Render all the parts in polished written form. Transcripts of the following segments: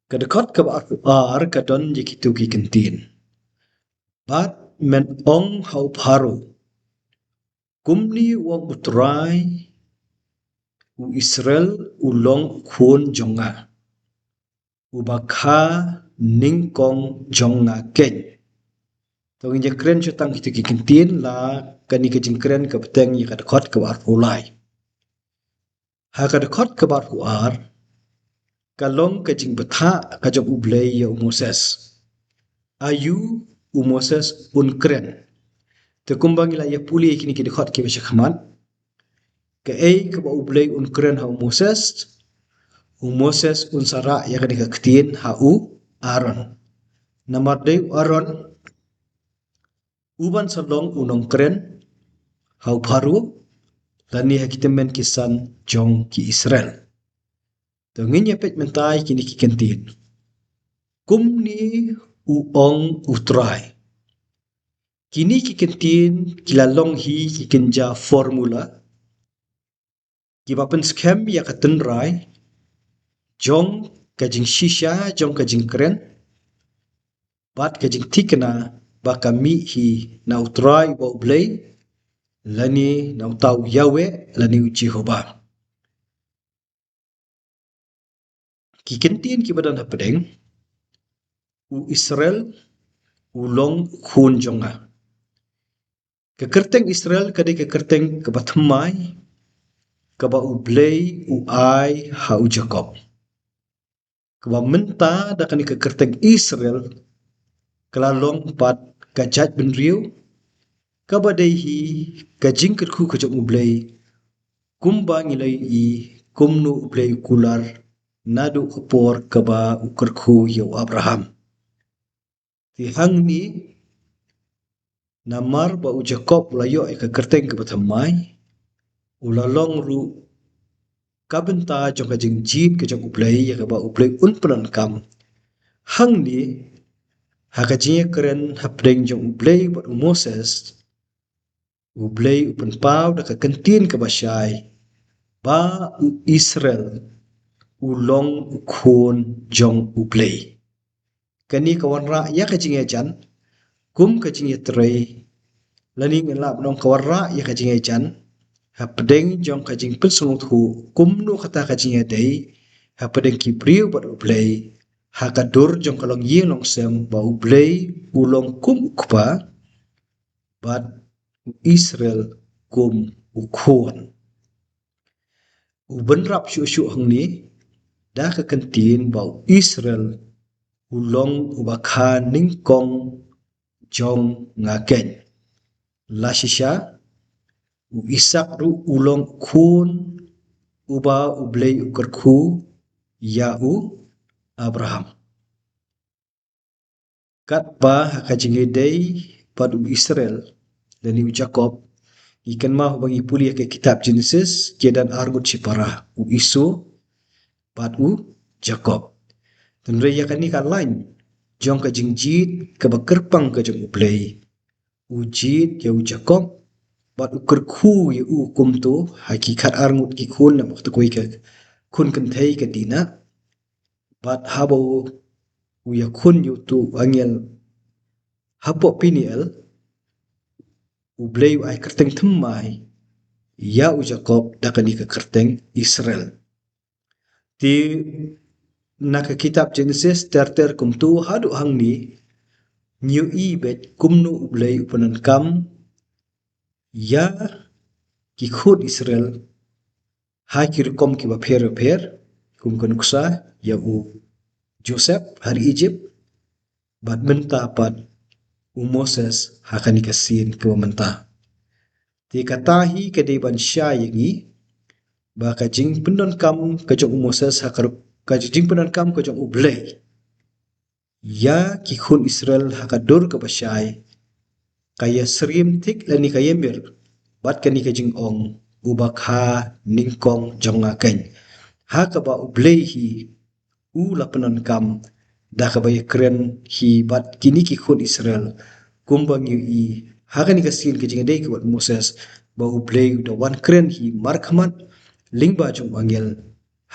Kadakot ka ar kadon jikitu ki kentin. Bat men ong hau paru. Kumni wong utrai u Israel ulong kun jonga. Ubakha ningkong jonga ken. Tawin je kren chutang kitu ki kentin la kani ke jingkren ka beteng yi kadakot ka ar pulai. Ha kadakot ka ar puar kalong ka jing betha ka jong ublei ya Moses. Ayu u Moses un kren. Te kumbang ila ya puli kini ki dekhot ki besha khamat. Ke ei ka ba ublei un kren ha u Moses un sara ya kani ka ketin ha u Aaron. Namar dei Aaron uban salong unong kren ha u paru lani ha kitemen kisan jong ki Israel. To ngin ya pet mentai kini ki kentin. Kumni u ong utrai. Kini ki kentin kilalong hi ki kenja formula ki bapen skem ya katen rai jong kajing shisha jong kajing kren bat kajing tikna ba kami hi na utrai wa ublei lani na utau yawe lani u Jehovah. Ki kentin ki badan hapedeng u Israel ulong kun jonga. Kekerteng Israel kadai kekerteng kebatemai kaba ublei u ai ha u Jacob. Kaba menta da kani kekerteng Israel kelalong pat kajat benriu kaba dehi kajing kerku kajak ublei kumba ngilai i kumnu ublei kular nadu kupor kaba ukerku yau Abraham. Tihang ni namar ba u Jacob layo e kekerteng kebatemai ulalong ru kabenta jong kajing jit kajak ublei ya kaba ublei un penan kam. Hang ni hakajing keren hapdeng jong ublei bat u Moses ublei upen pau da kekentin kebasyai ba u Israel ulong ukun jong ublei. Kani kawan ra ya kajing jan kum kajing trei lani ngelap nong kawan ra ya kajing jan hapdeng jong kajing pensungut hu kumnu kata kajing dei hapdeng kibriu bat ublei hakadur jong kalong yi long sem ba ublei ulong kum ukpa bat Israel kum ukhuan. Ubenrap syu-syu hang ni da kekentin ba Israel ulong ubakha ningkong jong ngaken. Lasisha u Isak ru ulong kun uba ublei ukerku ya u Abraham. Kat ba hakajing dei pad u Israel dan u Jacob ikan mah bagi puli ke kitab Genesis kedan argut sipara u isu pad u Jacob. Dan reya kani kan lain jong ka jingjit ka bakerpang ka jong ublei ujit ya u Jacob bat ukerku ya u kumtu hakikat argut ki kun na waktu koi ka kun kentai ka dina bat habo u ya kun yu tu angel hapo piniel ublei ai kerteng themmai ya u Jacob dakani ka kerteng Israel. Ti na ka kitab Genesis ter kumtu hadu hang ni new i bet kumnu ublei upanan kam ya ki khud Israel ha ki rekom ki ba pher kum kanuksa ya u Joseph hari Egypt bat menta pat u Moses hakani kasin ke menta. Ti katahi kedeban syayangi ba kajing pendon kam kajong Moses hakar kajing pendon kam kajong ublei ya ki khun Israel hakadur ka basyai kaya serim tik lani kaya mir bat kani kajing ong ubakha ningkong jonga keng hakaba ublei hi u lapenan kam da kabaya keren hi bat kini ki khun Israel kumbang yu i hakani kasin kajing dei ka bat Moses ba ublei da wan keren hi markhamat lingba jong angel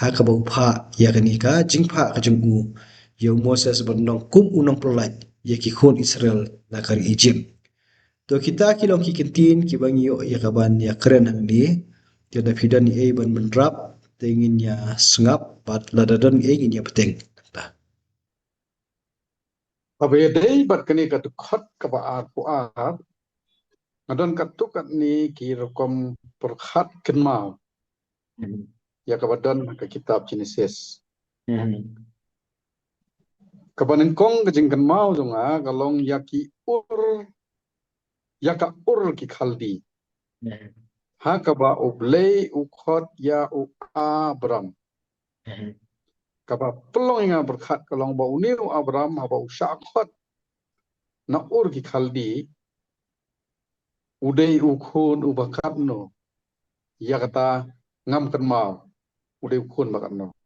hakaba upha ya kani ka jingpha ka jong u Yo Moses bernong kum unong pelat ya ki khon Israel na kari Egypt. To kita kilong kikintin kibang yo ya kaban ya keren hang ni ya da fidan ni ban mendrap tengin ya sengap pat ladadan ingin ya peteng. Abedei bat kini katukot kabaar puar ngadon katukat ni kirokom perkhat kenmau ya kabadon ke kitab Genesis. Kabanengkong kejing kenmau zonga kalong yaki ur yaka ur ki khaldi. Ha kaba ublei ukhot ya u Abram. Kaba pelong inga berkhat kalong ba uniu Abram haba usyakot na ur ki khaldi udei ukhun ubakat no ya kata ngam kenmau udei ukhun bakat no.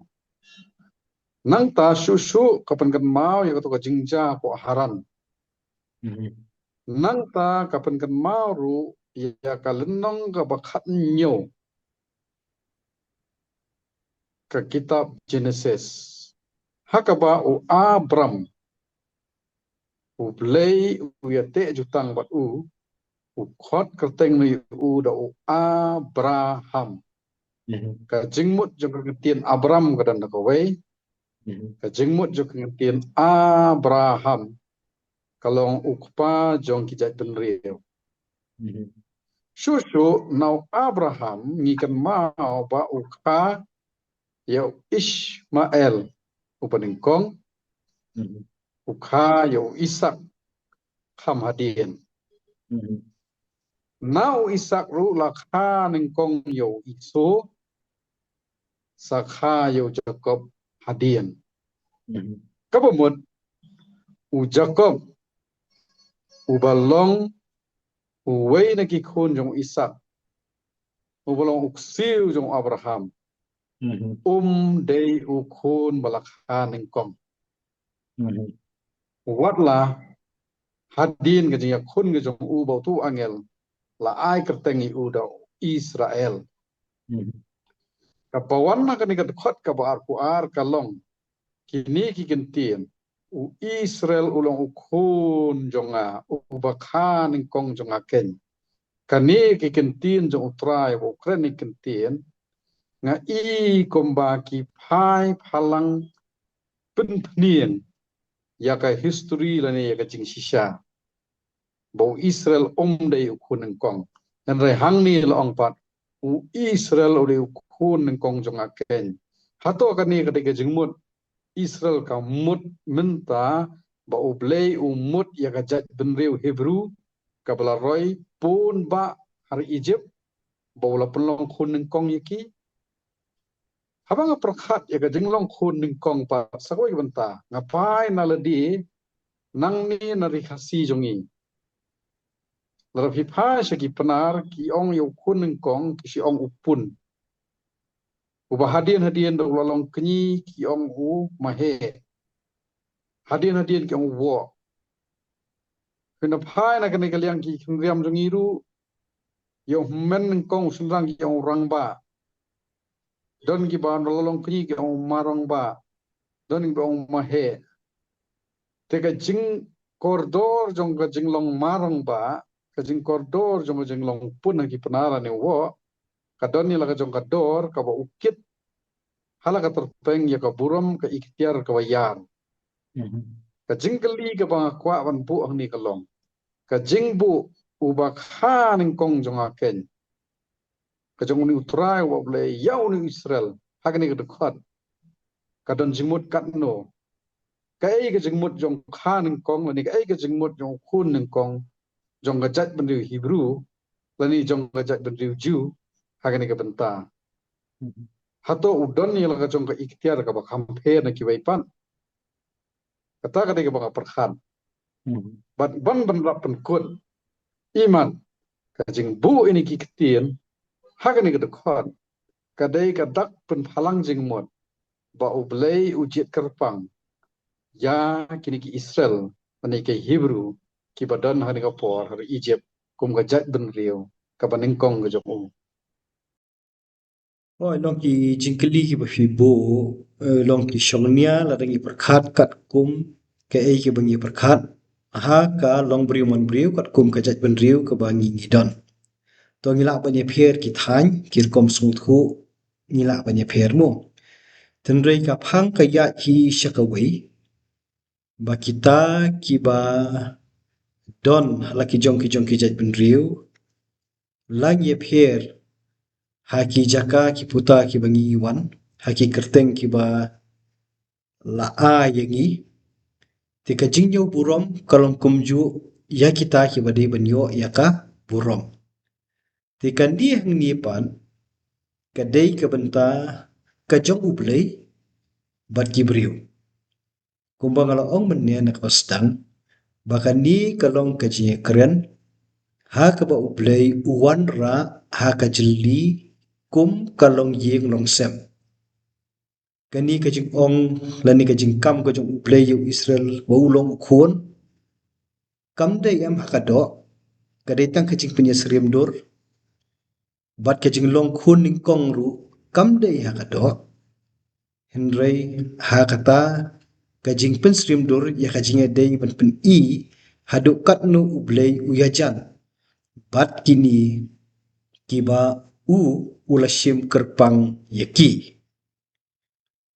Nang ta susu kapan kenmau ya kata jingja ko haran. Nang ta kapan kenmau ru ya kalenong ka bakat nyo ke kitab Genesis. Hakaba u Abram u play u yate jutang bat u khot kerteng ni u da u Abraham. Ka jingmut jong kengetian Abram kadan da kawai. Ka jingmut jong kengetian Abraham. Kalong ukpa jong kijat penriau. Susu nau Abraham ngikan mau ba ukha ya Ishmael upaningkong ukha ya Ishak kham hadien. Nau Ishak ru lakha ningkong yo Iso sakha yo Jacob hadien. Kabamut u Jacob u balong u wei na ki khun jong Ishak u balong uksiu jong Abraham dei u khun balakha ningkong watla hadin ke jing khun ke jong u bau tu angel la ai kertengi u da Israel. Kapawan na kani kadkhot ka baar puar kalong kini ki kentien u Israel ulong u khun jonga u bakha ningkong jonga ken kani ki kentien jong utrai u kren ni kentien nga i komba ki phai phalang penpnien ya ka history lani ya ka jing shisha bo Israel dei u khun ningkong nan re hang ni lo ong pat u Israel u dei u khun ningkong jonga ken hato kani ka de jingmut Israel ka mut menta ba u blei u mut ya ka jat benreu Hebrew ka bala roy pun ba hari Egypt bo la pelong khun ningkong yaki habang perkhat ya ka jinglong khun ningkong pa sakoi benta ngapai na ledi nang ni nari khasi jongi lar phai sagi penar ki ong yo khun ningkong ki si ong upun uba hadien do lalong kenyi ki ong u mahe hadien ki ong wo kena phai na kene kaliang ki khriam jongi ru yo men ningkong sunrang ki ong rangba don ki ba lalong kenyi ki ong marong ba don ki ong mahe teka jing koridor jong ka jinglong marong ba ka jing koridor jong ka jinglong pun ki penara ni wo kadon ni laga jong kador ka ba ukit hala ka terpeng ya ka buram ka ikhtiar ka wayar ka jingkeli ka ba kwa ban bu ang ni kalong ka jingbu ubak ha ning kong jong aken ka jong ni utrai wa ble yau ni Israel hakni ka dekat kadon jimut katno ka ai ka jingmut jong kha ning kong ni ka ai ka jingmut jong khun ning kong jong ka jat ben Hebrew lani jong ka jat ben Jew hakni ka benta hato udon ni laga jong ka ikhtiar ka ba kamper na ki waipan kata ka de ba perkhan bat ban rap pen kun iman ka jing bu ini ki ketien hakni ka dekat kadai ka dak pen phalang jing mot ba ublei ujiet kerpang ya kini ki Israel mani ki Hebrew ki badan hani ka por hari Egypt kum ka jat ben rio ka baningkong ka jong Oh, long ki jingkeli ki ba fi bo, long ki shongnia la dangi perkhat kat kum ke ei ki bangi perkhat ha ka long briu mon briu kat kum ka jat ben riu ka bangi ngidon. To ngila banye pher ki thany ki kom smut khu ngila banye pher mo. Tenrei ka phang ka ya ki shakawai ba kita ki ba don la ki jong ki jat ben riu lang ye pher haki jaka ki puta ki bangi wan haki kerteng ki ba la a yangi ti ka jingyo burom kalong kumju ya kita ki bade banyo ya ka burom ti kan di hang ni pan ka dei ka benta ka jong ublei bat ki briu kumbang ala ong menne na kostang baka ni kalong ka jinge keren ha ka ba ublei uwan ra ha ka jili kum kalong yeng long sem kani ka jing ong lani ka jing kam ka jong ublei yu Israel wa ulong khon kam dei am hakado kadai tang ka jing punya serim dur bat ka jing long khun ning kong ru kam dei hakado henrei hakata ka jing pen serim dur ya ka jing dei ban pen i hadu kat nu ublei uyajan bat kini kiba u ulashim kerpang yaki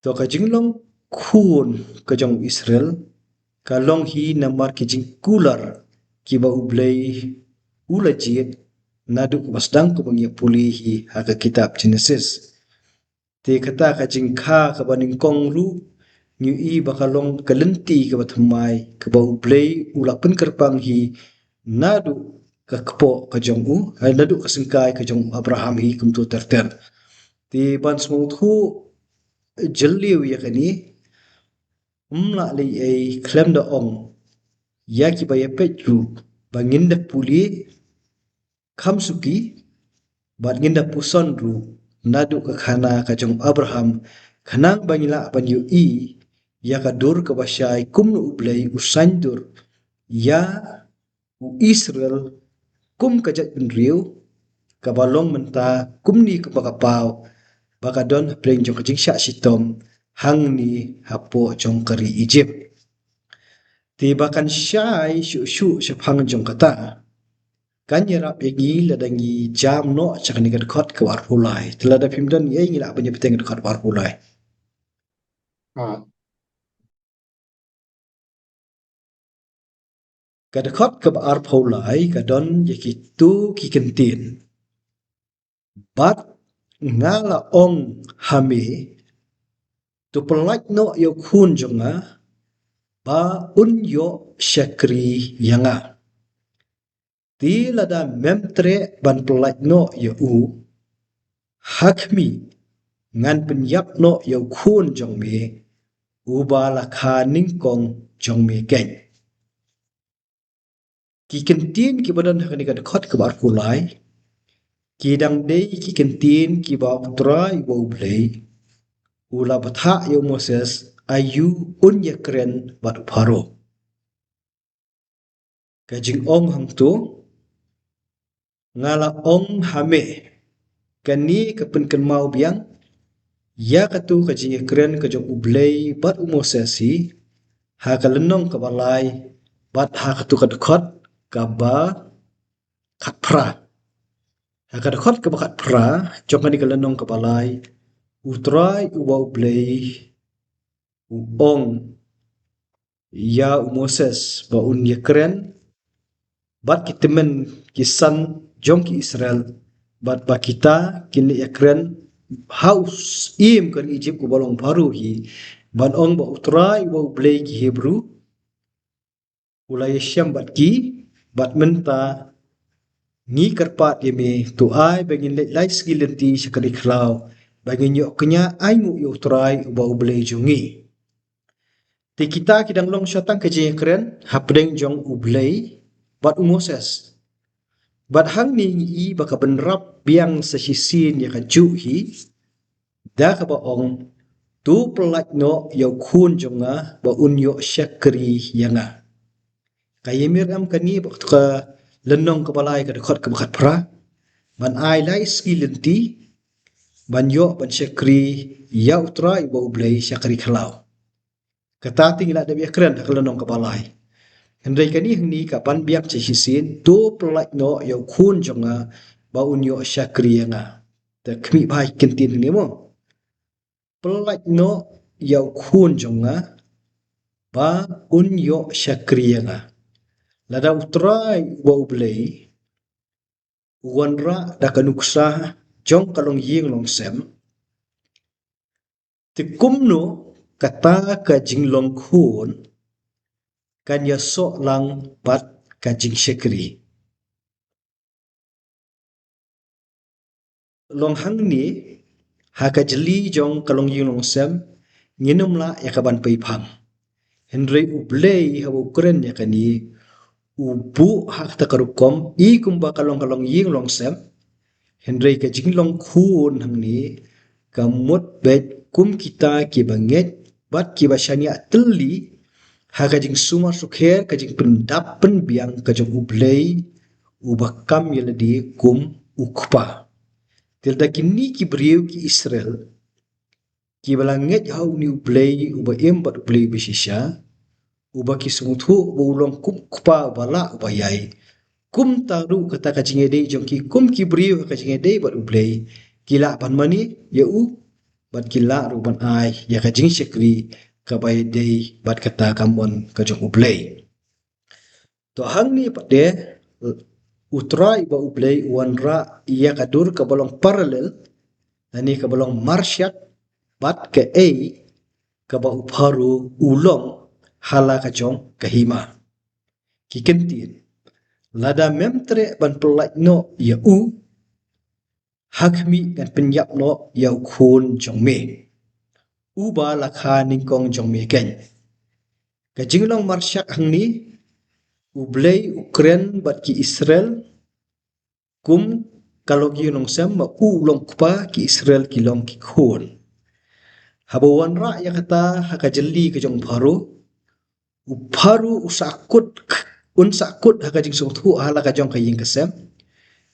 to ka jing long khun ka jong Israel ka long hi namar ki jing kular kiba ublei ulajit naduk wasdang ko bang puli hi haka kitab Genesis te kata ka jing kha ka baning kong ru nyu i bakalong kalenti ka bathmai ka ba ublei ulapen kerpang hi nadu ka kpo ka jong u nadu ka singkai ka jong Abraham hi kum tu terter ti ban smut hu jelliu ya kani umla le ai klem da ong ya ki ba petru bangin da puli khamsuki bat da puson ru nadu ka khana ka jong Abraham khanang bangila ban yu i ya ka dur ka bashai kum nu ublei usain dur ya u Israel kum ka jat bin riu ka balong menta kum ni ka baka pau baka don preng jong ka jing sha sitom hang ni hapo jong kari Egypt ti bakan shai shu shu shapang jong kata kan yarap yagi ladangi jam no chakani kan khot ka war pulai telada pimdan ye ngila banya peteng kan khot war pulai à kad khot ka war pulai ka don yaki tu ki kentin bat ngala ong hame tu pelak no yo khun jonga ba un yo shakri yanga ti lada memtre ban pelak no yo u hakmi ngan penyap no yo khun jong me uba la kha ning kong jong me keng ki kentin ki badan hakani kad khot ka bar kulai ki dang dei ki kentin ki ba putra ibo blei ula batha yo Moses ayu un yakren bat pharo ka jing ong hang tu ngala ong hame kani ka pen kan mau biang ya ka tu ka jing yakren ka jong ublei bat Moses si ha ka lenong ka balai bat ha ka tu ka khot ka ba khat phra ha ka khot ka ba khat phra jong kani ka lenong ka balai utrai uwa ublei ong ya Moses ba un yakren bat kitemen kisan jong ki Israel bat ba kita kini yakren haus im kan Egypt ko balong baru hi ban ong ba utrai wa ublei ki Hebrew ulai syam bat ki bat menta ni karpat yeme tu ai bagin lai skilenti sakari khlau bagin yo kenya ai mu yo utrai wa ublei jungi ti kita kidang long syatang ke je keren hapdeng jong ublei bat Moses bat hang ni i baka benrap biang sesisin ya ka ju hi da ka ba ong tu pelak no yo khun jonga ba un yo syakri yanga kayemir am kani ba ka lenong ka balai ka khot ka khat pra ban ai lai skilenti banyo ban syakri ya utra iba ublay syakri khalau kata tingla da biya kren haklanong kabalai hendrai kani hni ka ban biak che hisin to plai no ya khun jonga ba unyo syakri nga ta khmi bai kentin ni mo plai no ya khun jonga ba unyo syakri nga lada utrai wa ublay wanra da kanuksa jong kalong ying long sem tikumno kata ka jinglong khun kan ya sok lang bat ka jing syakri long hang ni ha ka jeli jong kalong ying long sem nginum la ya ka ban pai phang henry ublay ha ukren ya kani ubu hak ta karukom I kumba kalong kalong ying long sem henry ka jinglong khun hang ni kamut bet kum kita ki banget bat ki basania telli ha ka jing suma sukher ka jing pendap pen biang ka jong ublay ubakam yeladi kum ukpa tilda kini ki briu ki Israel ki balanget hau ni ublay uba embat ublay besisha uba ki sungthu ulong kum kupa bala uba yai kum taru kata ka jinge dei jong ki kum ki briu ka jinge dei bat ublay kila ban mani ya u bat kila ru ban ai ya ka jing syakri ka bai dei bat kata kamon ka jong ublay to hang ni pade utrai ba ublay wanra ia kadur ka bolong parallel ani ka bolong marsyak bat ke ka ba upharu ulong hala ka jong kahima kikentin lada memtre ban pelak no ya u hakmi kan penyap no ya khun jong me u ba lakha ningkong jong me ken ka jinglong marsyak hang ni ublay ukren bat ki Israel kum kalau ki long sam ma u long kupa ki Israel ki long ki khun habawan ra ya kata haka jeli ke jong pharu usakut unsakut haka jing sung thu hala ka jong ka ying kasem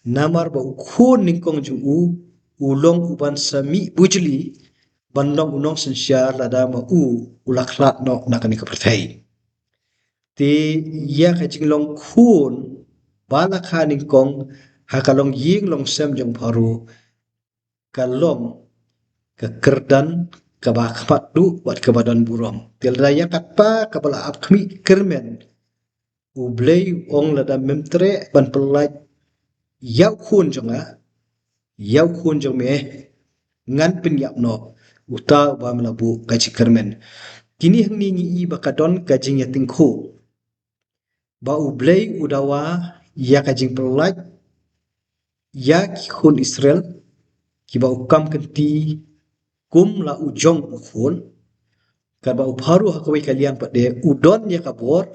namar ba khun ningkong jung ulong uban sami bujli bandong unong sensyar lada ma ulaklat no nakani ka perthai ti ya ka jing long khun bala kha ningkong haka long ying long sem jong pharu kalom ka kerdan ka ba khapat du wat ka badan burom tel raya kat pa ka bala apkhmi kermen ublay ong lada memtre ban pelaj yaw khun jonga me ngan pin yap no uta ba melabu ka kermen kini hang ni i ba kadon ka jing yating khu ba ublay udawa ya ka jing pelaj ya ki khun Israel ki ba ukam kenti kum la ujong khun ka ba upharu hakawai kaliang pade udon ya kabor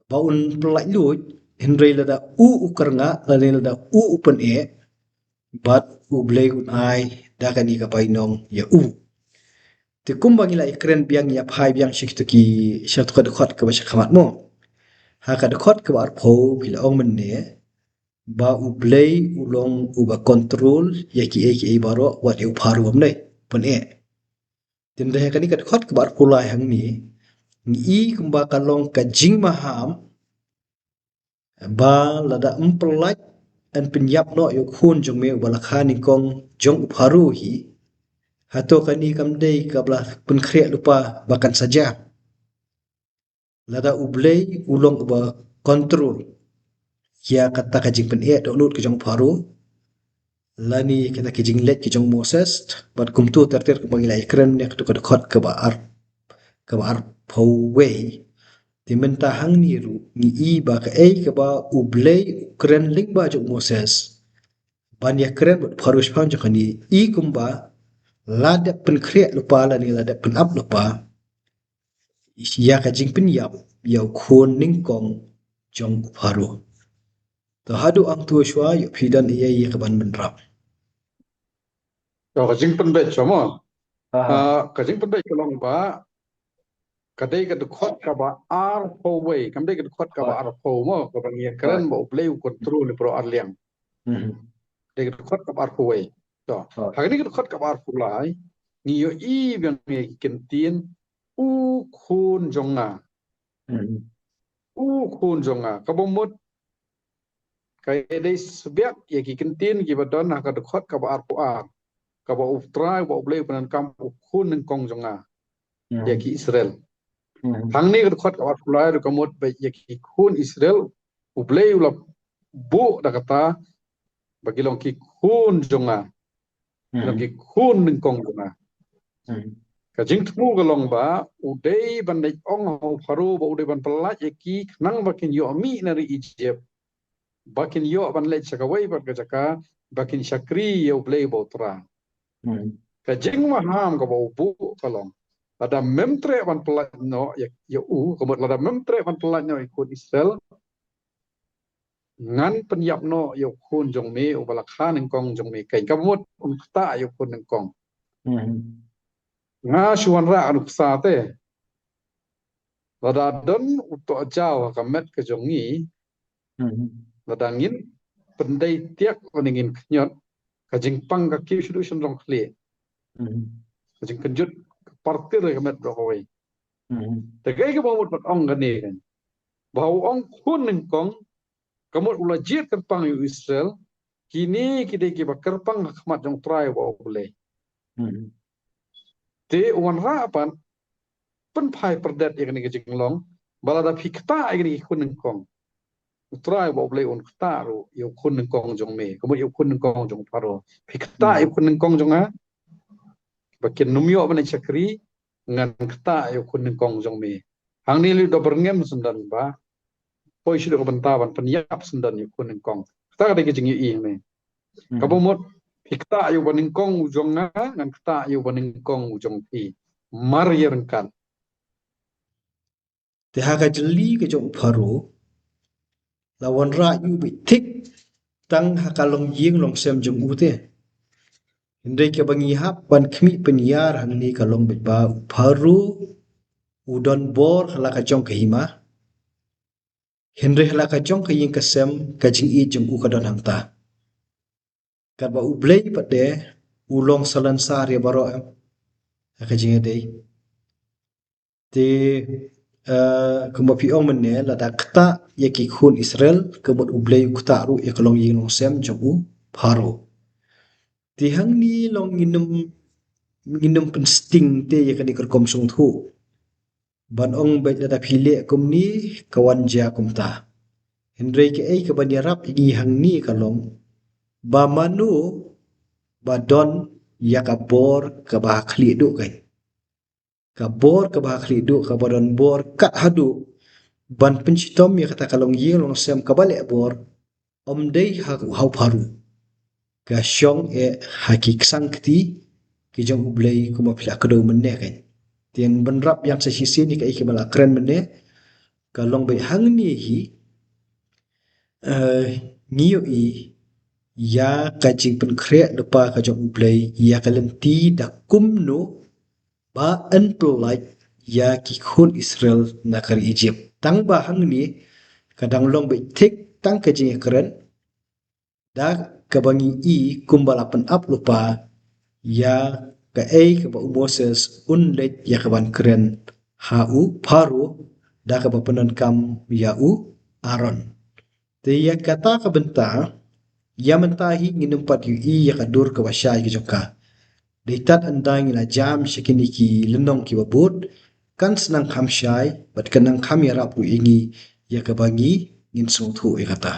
ba un pelaj luj henry lada ukarnga lada upen bat ublay un ai dakani ka painong ya ti kum bangila ikren biang ya phai biang shik to ki shat khod khot ka ba khamat mo ha ka khot ka bar pho bila ong men ne ba ublay ulong uba control ya ki baro wat u pharu amne pen tin de kani ka khot ka bar pulai hang ni kumba kalong ka jing maham ba lada empelaj an penyap no yo khun jong me bala khani kong jong upharu hi hato kani kamdei kabla pun khre lupa bahkan saja lada ublay ulong ba kontrol ya kata ka jing pen download ke jong pharu lani kata ke jing let ke jong Moses bat kumtu terter ke bangila ikren ne to ka khot ka ba ar phaway ti menta hang ni ru ni ba ka ka ba ublay ukren ling ba jong Moses ban ya kren bat pharush phang jokani kumba lada pen khre lupa lani lada pen up lupa ya ka jing pen yap ya khun ning kong jong pharu to hadu ang tu shwa yo phidan ye ka ban menrap Ka jing pen bet chamo ka jing pen bet kalong ba kadai ka khot ka ba ar pho we kamdai ka khot ka ba ar pho mo ka bang ye kren ba ublay kontrol pro ar liang dai ka khot ka ba ar pho we to hari ni khot ka bar pulai ni yo I yang nge kentien u khun jonga ka bomot kai dei sebiak ye ki kentien ki badon ha ka khot ka bar puar ka ba utrai ba ble penan kam u khun neng kong jonga ye ki Israel hang ni ka khot ka bar pulai ka mot ba ye ki khun Israel u ble ula bu da kata bagi long ki khun jonga long ki khun neng kong jonga ka jing thu ka long ba udai ban dai ong ho pharu ba udai ban pelat ye ki nang bakin yo mi na ri Egypt bakin yo ban le chakawai ba ka jaka bakin shakri yo ble ba utra ka jing ma ham ka ba bu ka long ada memtre ban pelat no ya u ka mot ada memtre ban pelat no ikut Israel ngan penyap no yo khun jong me u bala khan eng kong jong me kai ka mot ta yo khun eng kong nga shuan ra anu sa te lada don uto jaw ka met ka jongi lada ngin pendai tiak oningin knyot ka jing pang ka ki solution long kle ka jing kenjut partir ka met ro koi te gai ka bawut pat ong ka ne kan bau ong khun eng kong kamot ula jit kan pang yu Israel kini kide ki bakar pang khmat jong trai wa bole te wan ra pan pen phai perdet yang ni jing long balada phikta ini khun eng kong trai wa bole on kta ro yu khun eng kong jong me kamot yu khun eng kong jong paro phikta yu khun eng kong jong a bakin numyo ban chakri ngan kta yu khun eng kong jong me hang ni li do berngem sundan ba poi shi do bantaban penyap sundan yu khun eng kong kta ka de jing I me kabomot hikta yu baning kong ujong nga ngan kta yu baning kong ujong pi mar yerkan te haka jeli ke jong pharu lawan ra yu bi thik tang haka long ying long sem jong ute hindai ke bangi hap ban khmi penyar hangni ka long bit ba pharu udon bor hala ka jong ke hima hindai hala ka jong ke ying ka sem ka jing I jong u ka don hangta ka ba u blei pate ulong salan sar ya baro ka jing dei te kuma pi ong mene la da kta ye ki khun Israel ke bot u blei kta ru ye kalong ying long sem jong u pharo ti hang ni long nginum pensting te ye kan ikor kom sung thu ban ong bet da phile kum ni kawan ja kum ta hendrei ke ei ke ban yarap ni hang ni kalong ba manu ba don ya ka bor ka ba khli du kai ka bor ka ba khli du ka ba don bor ka hadu ban penchitom ya kata kalong ying long sem ka bale bor om dei ha hau pharu ka shong e hakik sangkti ki jong ublei kuma phila kado menne kan tiang benrap yang sesisi ni ka iki bala keren menne ka long bai hang ni hi ngiyo I ya ka jing pen kre lupa ka jong ublei ya kalenti da kumno ba employ ya ki khun Israel na kari Egypt tang ba hang ni kadang long bai thik tang ka jing keren da kabangi I kumbala pen up lupa ya ka ei ka ba Moses unlet ya ka ban keren hau paru da ka ba penan kam ya u Aaron te ya kata ka benta ya mentahi nginum pat yu I ya ka dur ka wasai ki jongka deitat andang ila jam shikini ki lenong ki babut kan senang kham shai bat kanang kham ya rap ru ingi ya ka bangi ngin sung thu ya kata